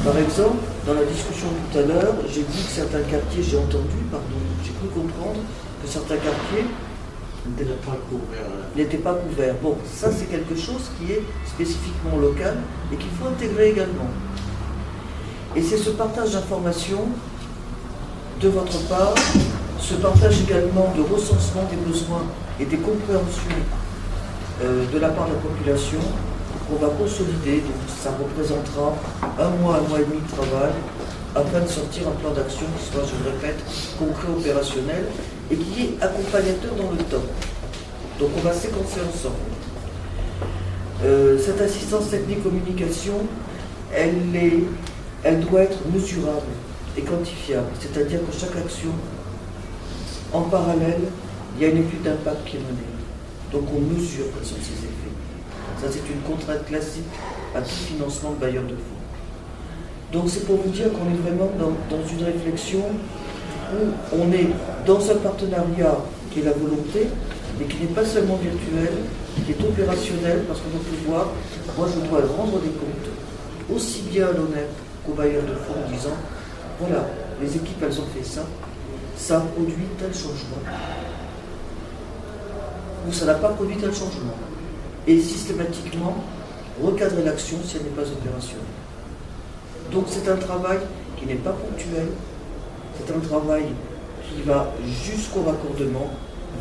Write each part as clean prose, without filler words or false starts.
Par exemple, dans la discussion tout à l'heure, j'ai dit que certains quartiers, j'ai cru comprendre que certains quartiers n'étaient pas couverts. Bon, ça c'est quelque chose qui est spécifiquement local et qu'il faut intégrer également. Et c'est ce partage d'informations de votre part, ce partage également de recensement des besoins et des compréhensions de la part de la population qu'on va consolider. Donc ça représentera un mois et demi de travail afin de sortir un plan d'action qui soit, je le répète, concret, opérationnel et qui est accompagnateur dans le temps. Donc on va séquencer ensemble. Cette assistance technique communication, elle doit être mesurable et quantifiable, c'est-à-dire que chaque action, en parallèle, il y a une étude d'impact qui est menée. Donc on mesure quels sont ses effets. Ça c'est une contrainte classique à tout financement de bailleurs de fonds. Donc c'est pour vous dire qu'on est vraiment dans une réflexion où on est dans un partenariat qui est la volonté, mais qui n'est pas seulement virtuel, qui est opérationnel, parce qu'on peut voir, moi je dois rendre des comptes, aussi bien à l'ONEP qu'aux bailleurs de fonds, en disant, voilà, les équipes elles ont fait ça, ça a produit tel changement, ou ça n'a pas produit tel changement. Et systématiquement, recadrer l'action si elle n'est pas opérationnelle. Donc c'est un travail qui n'est pas ponctuel, c'est un travail qui va jusqu'au raccordement,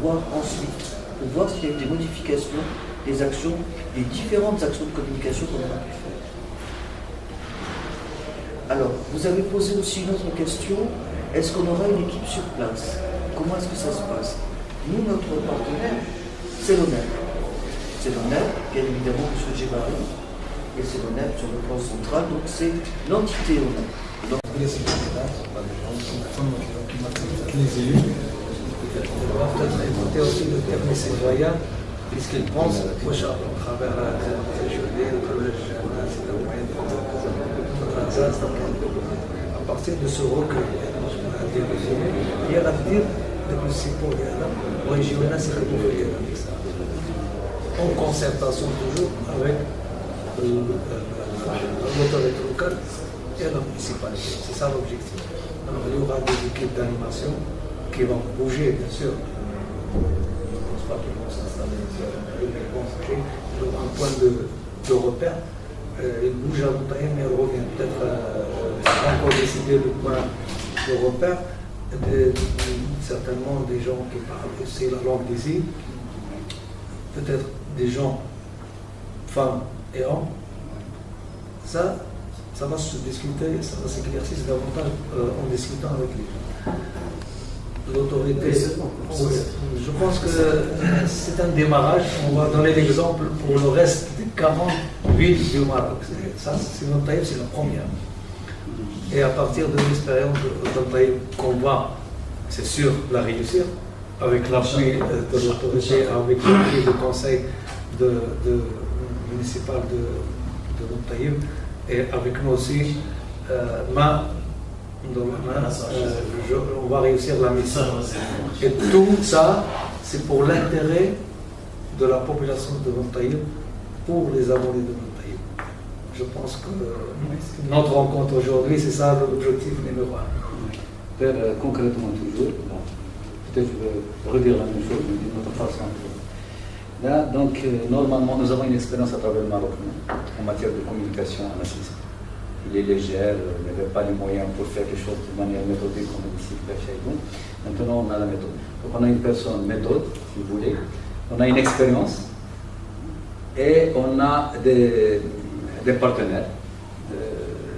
voire ensuite, pour voir s'il y a eu des modifications, des actions, des différentes actions de communication qu'on aura pu faire. Alors, vous avez posé aussi une autre question, est-ce qu'on aura une équipe sur place? Comment est-ce que ça se passe? Nous, notre partenaire, c'est l'ONEP. C'est l'ONEP, bien évidemment, M. Djebari, et c'est l'ONEP sur le plan central, donc c'est l'entité ONEP. Donc, les élus, peut-être écouter aussi le terme citoyen, puisqu'ils pensent à travers la journée, le collège, c'est un moyen à partir de ce recueil, il y a l'avenir de principaux régional, c'est en concertation toujours avec l'autorité locale et la municipalité. C'est ça l'objectif. Alors il y aura des équipes d'animation qui vont bouger, bien sûr. Je ne pense pas qu'ils vont s'installer sur le bon sujet. Ils auront un point de repère. Ils bougent à Montagne, mais ils reviennent peut-être encore décider le point de repère. Certainement des gens qui parlent aussi la langue des îles, peut-être des gens, femmes et hommes. Ça va se discuter, ça va s'éclaircir davantage en discutant avec les gens. L'autorité, je pense que c'est un démarrage. On va donner l'exemple pour le reste des 40 villes du Maroc. Ça, c'est Montaïb, c'est la première. Et à partir de l'expérience de Montaïb qu'on va, c'est sûr, la réussir, avec l'appui de l'autorité, avec l'appui du conseil municipal de Montaïb, et avec nous aussi, on va réussir la mission. Et tout ça, c'est pour l'intérêt de la population de Montaïb, pour les abonnés de Montaïb. Je pense que notre rencontre aujourd'hui, c'est ça l'objectif numéro 1. Concrètement toujours, peut-être je vais redire la même chose, mais d'une autre façon. Là, donc, normalement, nous avons une expérience à travers le Maroc en matière de communication à l'assistance. Il est légère, il n'y avait pas les moyens pour faire les choses de manière méthodique comme ici. Maintenant, on a la méthode. Donc, on a une personne méthode, si vous voulez, on a une expérience et on a des partenaires,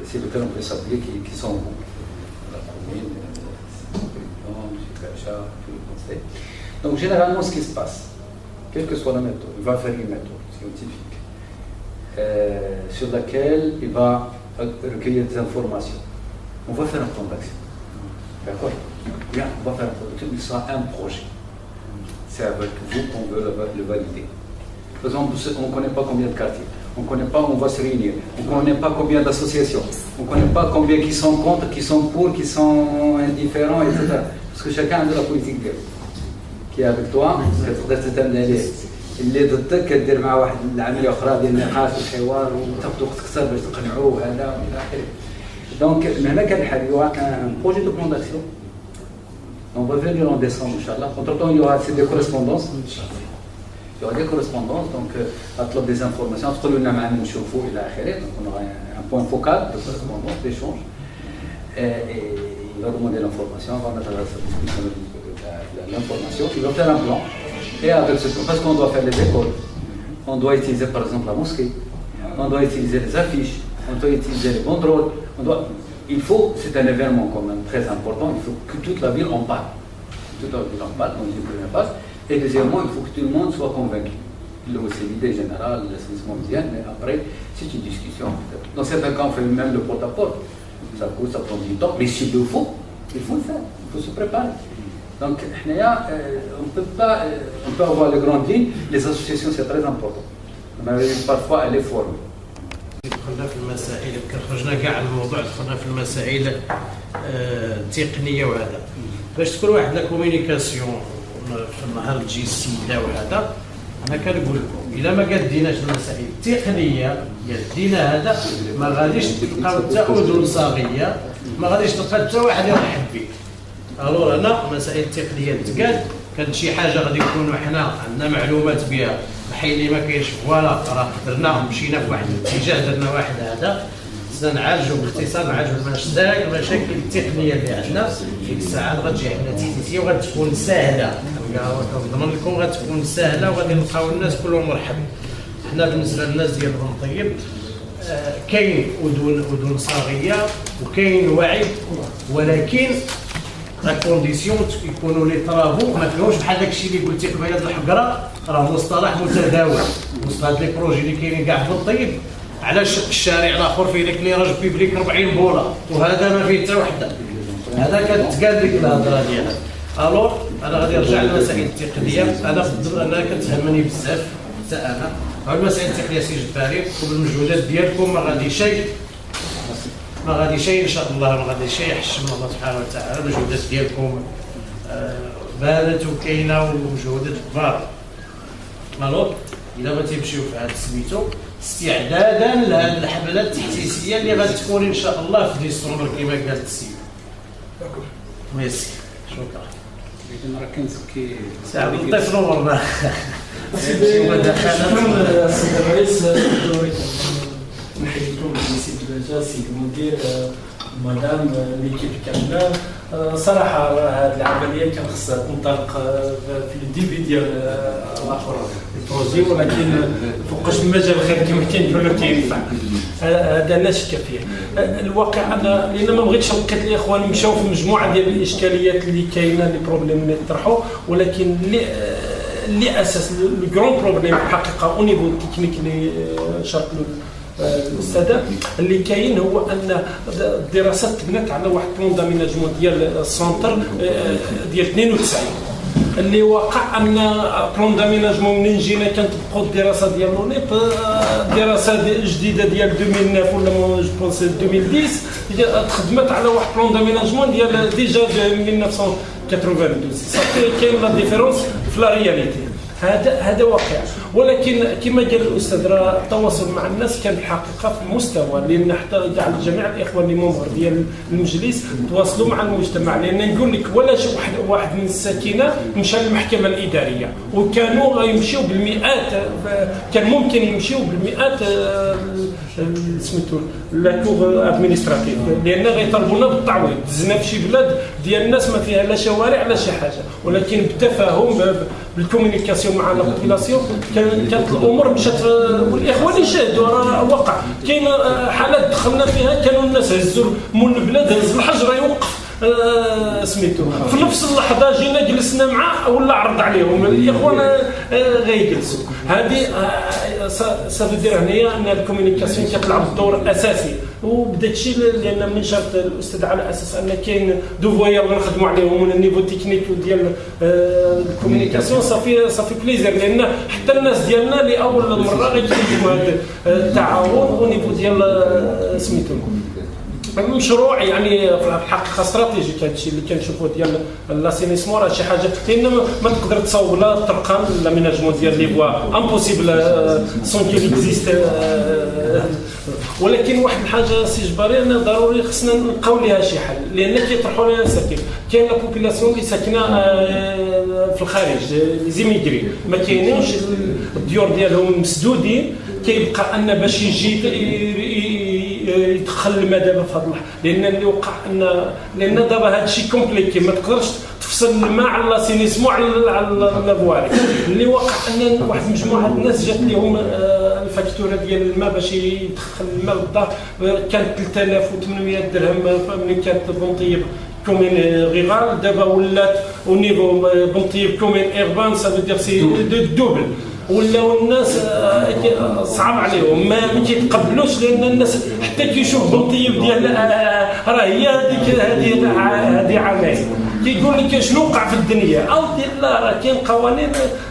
c'est le terme on peut s'appeler, qui sont la commune, le président, M. Kacha, tout le conseil. Donc, généralement, ce qui se passe, quelle que soit la méthode, il va faire une méthode scientifique sur laquelle il va recueillir des informations. On va faire un plan d'action. D'accord? Bien, on va faire un plan d'action, il sera un projet. C'est avec vous qu'on veut le valider. Par exemple, on ne connaît pas combien de quartiers, on ne connaît pas où on va se réunir, on ne connaît pas combien d'associations, on ne connaît pas combien qui sont contre, qui sont pour, qui sont indifférents, etc. Parce que chacun a de la politique qui est avec toi, تقدر تتم عليه اللي ضدك كدير مع واحد العمليه اخرى ديال النقاش والحوار وتاخذ وقت اكثر باش تقنعوه هذا والى اخره. Donc, il y aura un projet de plan d'action. On va venir en décembre, Inch'Allah. Entre-temps, il y aura des correspondances. Il y aura des correspondances, donc à travers des informations. Donc, on aura un point focal de correspondance, d'échange. Et il va demander l'information, on va mettre à la discussion l'information. Il va faire un plan. Et avec ce plan, parce qu'on doit faire les écoles, on doit utiliser par exemple la mosquée, on doit utiliser les affiches, on doit utiliser les banderoles. Il faut, c'est un événement quand même très important, il faut que toute la ville en parle. Toute la ville en parle, donc c'est la première phase. Et deuxièmement, il faut que tout le monde soit convaincu. C'est l'idée générale, l'assainissement vient, mais après, c'est une discussion. Dans certains cas, on fait même le porte-à-porte. Ça coûte, ça prend du temps, mais s'il le faut, il faut le faire, il faut se préparer. Donc, on peut avoir les grandes lignes, les associations, c'est très important. Mais parfois, elle est formée. دخلنا في المسائل خرجنا كاع على الموضوع دخلنا في المسائل التقنيه وهذا باش تكون واحد لا كومونيكاسيون في النهار تجي السيده وهذا انا كنقول لكم الا ما قديناش المسائل التقنيه قدينا هذا ما غاديش تلقاو حتى اذن صاغيه ما غاديش تلقى حتى واحد يرحب بك. الوغ هنا مسائل التقنيه تقال كانت شي حاجه غادي نكونوا حنا عندنا معلومات بها الحين اللي ما كاينش فوالا راه درنا مشينا في واحد الاتجاه درنا واحد هذا سنعالجوا باختصار نعالجوا المشاكل التقنيه اللي عندنا في الساعات غتجي عندنا تحديثيه وغتكون سهله كنضمن لكم غتكون سهله وغادي نلقاو الناس كلهم مرحبين. حنا بالنسبه للناس ديال بن طيب كاين اذن صاغيه وكاين وعي ولكن لا كونديسيون يكونوا لي طرافو ما فيهوش بحال داكشي اللي قلت لكم هاد الحقره راه مصطلح متداول وسط هاد لي بروجي اللي كاينين كاع في الطيب. علاش الشارع الاخر فيه داك ليراج بيبليك 40 بوله وهذا ما فيه حتى وحده هذا كتقال ديك الهضره ديالها. الوغ انا غادي نرجع للمسائل التقنيه انا كتهمني بزاف حتى انا المسائل التقنيه سي جباري وبالمجهودات ديالكم ما غادي شيء ان شاء الله ما غادي شيء يحشم الله سبحانه وتعالى. المجهودات ديالكم بانت وكاينه ومجهودات كبار. الوغ الا بغيتي نمشيو في هذا سميتو استعدادا لهذه الحمله التحسيسيه اللي غادي تكون ان شاء الله في ديسمبر كما قالت السيد. ميرسي شكرا. راه كنسكي ساعه الطفل نورنا شكرا سيد الرئيس نحييكم السيد الرجاء السيد المدير مدام ليكيب كامله. صراحه هذه العمليه كان خصها تنطلق في الديبي ديال البروجي ولكن فوقاش المجال خير كما كنقولوا كينفع هذا لا شك فيه. الواقع انا لان ما بغيتش لقيت الاخوان مشاو في مجموعه ديال الاشكاليات اللي كاينه لي بروبليم اللي طرحوا ولكن اللي اساس لو كرون بروبليم في الحقيقه او نيفو تكنيك اللي شرط السادة اللي كاين هو ان الدراسات تبنات على واحد بلون داميناجمون ديال السونتر ديال 92 اللي وقع ان بلون داميناجمون منين جينا كنطبقوا الدراسه ديال لونيب الدراسه الجديده ديال 2009 ولا جو بونس 2010 تخدمت على واحد بلون داميناجمون ديال ديجا 1992 صافي كاين لا ديفيرونس في لا رياليتي. هذا واقع ولكن كما قال الاستاذ راه التواصل مع الناس كان الحقيقه في المستوى لان حتى كاع جميع الاخوان اللي ممبر ديال المجلس تواصلوا مع المجتمع لان نقول لك ولا شي واحد من الساكنه مشى للمحكمه الاداريه وكانوا غيمشيو بالمئات كان ممكن يمشيو بالمئات سميتو لا كور ادمينستراتيف لان غيطالبونا بالتعويض. دزنا في شي بلاد ديال الناس ما فيها لا شوارع لا شي حاجه ولكن بالتفاهم بالكومونيكاسيون مع لا بوبولاسيون كانت الامور مشات والاخوان يشاهدوا راه وقع. كاين حالات دخلنا فيها كانوا الناس هزوا مول البلاد هز الحجر يوقف سميتو في نفس اللحظه جينا جلسنا معاه ولا عرض عليهم الاخوان غيجلسوا. هذه سافدير هنايا ان الكومونيكاسيون كتلعب دور اساسي وبدا الشيء لان من شرط الاستاذ على اساس ان كاين دو فويا نخدموا عليهم من النيفو تكنيك ديال الكومونيكاسيون صافي بليزير لان حتى الناس ديالنا لاول مره غيكتبوا هذا التعاون ونيفو ديال سميتو مشروع يعني في الحقيقه استراتيجيك. هذا الشيء اللي كنشوفوه ديال لاسينيسمون راه شي حاجه لان ما تقدر تصاوب لا طرقان لا ميناجمون ديال لي بوا امبوسيبل سون كي اكزيست ولكن واحد الحاجه سي جباري انا ضروري خصنا نلقاو ليها شي حل، لان كيطرحوا لنا ساكن كاين لا بوبولاسيون اللي ساكنه في الخارج لي زيميغري ما كاينينش الديور ديالهم مسدودين، كيبقى ان باش يجي يدخل الماء دابا في هذا اللحظه، لان اللي وقع ان لان دابا هذا الشيء كومبليكي ما تقدرش تفصل الماء على لاسينيسمون على لافواري. اللي وقع ان واحد مجموعه الناس جات لهم الفاتوره ديال الماء باش يدخل الماء للدار كانت 3800 درهم ملي كانت بنطيب كومين غيغال، دابا ولات او نيفو بنطيب كومين ايربان سا فو دير سي دوبل، ولاو الناس صعب عليهم ما كيتقبلوش، لان الناس حتى كيشوف بنطيب ديال راه هي هذيك هذه عامين كيقول لك شنو وقع في الدنيا او ديال لا راه كاين قوانين،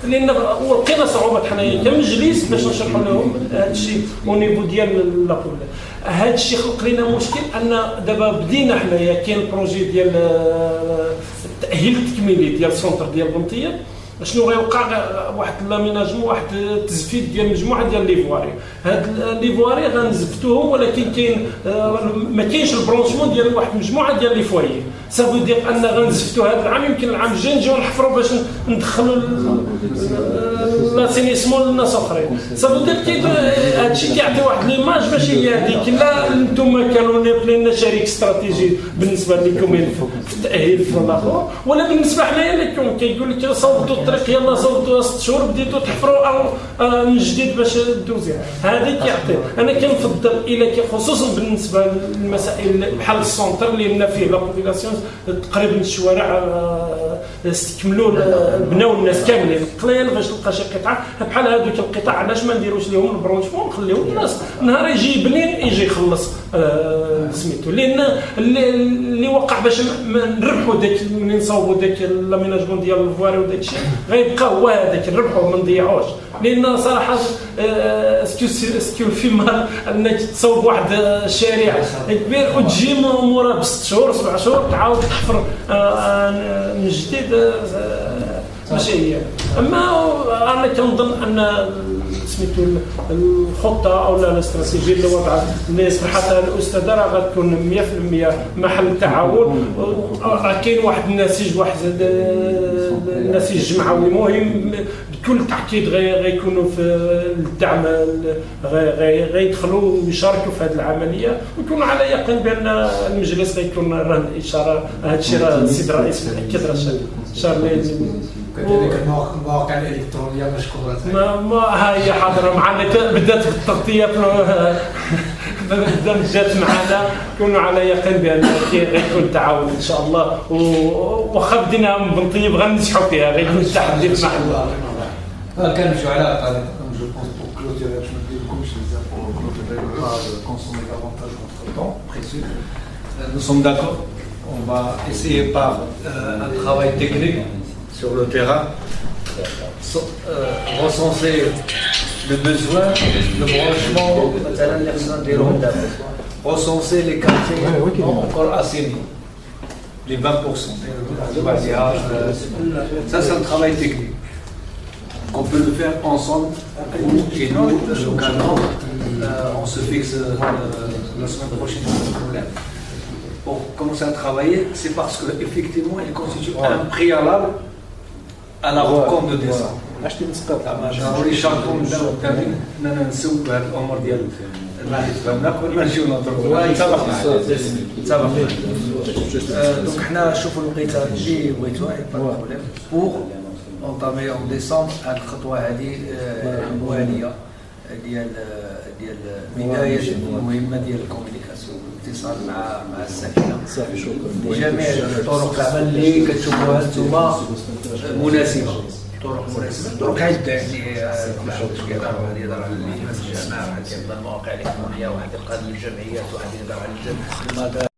لان ولقينا صعوبات حنايا كمجلس باش نشرحوا لهم هذا الشيء او نيفو ديال لا بول. هذا الشيء خلق لنا مشكل ان دابا بدينا حنايا كاين البروجي ديال التاهيل التكميلي ديال السونتر ديال بنطيه. شنو غيوقع؟ واحد لاميناجمون واحد التزفيت ديال مجموعه ديال ليفواري، هاد ليفواري غنزفتوهم ولكن كاين ما كاينش البرونشمون ديال واحد المجموعه ديال لي فوايي، سافو دير ان غنزفتو هذا العام، يمكن العام الجاي نجيو نحفروا باش ندخلوا لاسينيسمون للناس اخرين. سافو دير هذا الشيء كيعطي واحد ليماج ماشي هي هذيك، لا انتم كانوا لنا شريك استراتيجي بالنسبه لكم في التاهيل في الاخر، ولا بالنسبه حنايا لكم كيقول لك صوتوا الطريق يلا صوتوا 6 شهور بديتوا تحفروا او من جديد باش دوزي. هذه كيعطي انا كنفضل الى خصوصا بالنسبه للمسائل بحال السونتر اللي لنا فيه لا بوبولاسيون تقريبا الشوارع استكملوا بناو الناس كاملين قليل باش تلقى شي قطعه بحال هذوك القطع. علاش ما نديروش لهم البرونشمون نخليو الناس نهار يجي يبني يجي يخلص سميتو، لان اللي وقع باش نربحوا داك ملي نصاوبوا داك لاميناجمون ديال الفواري وداك الشيء غيبقى هو هذاك نربحوا ما نضيعوش، لان صراحه اسكو في مال انك تصاوب واحد الشارع كبير وتجي مورا ب 6 شهور 7 شهور تعاود تحفر من جديد ماشي هي. اما انا كنظن ان سميتو الخطه او الاستراتيجيه اللي وضعت اللي صراحه الاستاذه راه غتكون 100% محل تعاون. راه كاين واحد النسيج واحد النسيج جمعوي مهم بكل تاكيد غيكونوا في الدعم غيدخلوا ويشاركوا في هذه العمليه، ويكونوا على يقين بان المجلس غيكون رهن اشاره. هذا الشيء راه السيد الرئيس مأكد راه شار كذلك المواقع الالكترونيه مشكوره. ما هي حاضره معنا بدات بالتغطيه جات معنا، كونوا على يقين بان غيكون تعاون ان شاء الله، وخا بدينا من بنطيب غننجحوا فيها غيكون التحدي معنا. كنمشيو على طريق جو بونس بور كلوتيري باش ما نديرلكمش بزاف بور كلوتيري با كونسومي دافونتاج votre temps précieux. Nous sommes d'accord. On va essayer par un travail technique sur le terrain, recenser le besoin, le branchement, recenser les quartiers encore assainis, les 20%. Ça, c'est un travail technique. On peut le faire ensemble, et nous, localement, on se fixe la semaine prochaine sans problème. Pour commencer à travailler, c'est parce qu'effectivement, il constitue un préalable à la rencontre de décembre. ضروري شاركوا اننا نسوق بهذه الامور ديال ناخذ نمشيو نضربوا دونك حنا نشوفوا الوقيته اللي بغيتوها بوغ اونطامي اون ديسمبر هذه الخطوه هذه المواليه ديال بدايه المهمه ديال الكوميونيكاسيون والاتصال مع الساكنه بجميع طرق العمل اللي كتشوفوها انتم مناسبه. طرق عده يعني كذا واحد يدار على الجامعه، واحد يبقى المواقع الالكترونيه، واحد يبقى الجمعيات، واحد يدار على